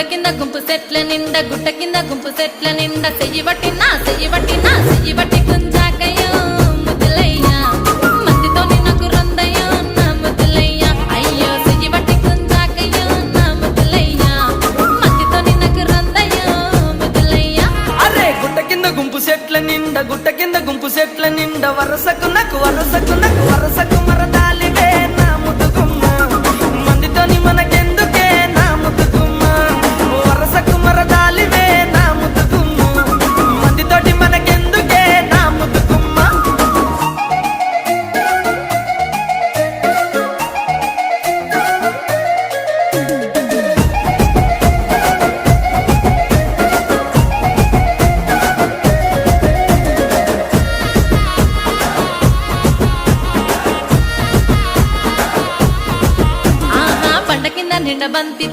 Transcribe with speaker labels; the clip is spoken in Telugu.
Speaker 1: కింద గుంపు సెట్ల నిండా గుట్ట కింద గుంపు సెట్ల నిండా చెయ్యి బట్టి గుంజాకయ్యో ముద్దులయ్యా మందితో నాకు రొందయ్యో నా ముద్దులయ్యా అయ్యో చెయ్యి బట్టి గుంజాకయ్యో నా ముద్దులయ్యా మందితో నాకు రొందయ్యో ముద్దులయ్యా
Speaker 2: అరే గుట్ట కింద గుంపు సెట్ల నిండా వరసకు మరదాలివే నా ముద్దుగుమ్మ మందితోని మనకెందుకే నా ముద్దుగుమ్మ వరసకు మరదాలివే నా ముద్దుగుమ్మ మందితోటి మనకెందుకే నా ముద్దుగుమ్మ
Speaker 1: ఆహా పంట కింద నిండ బంతి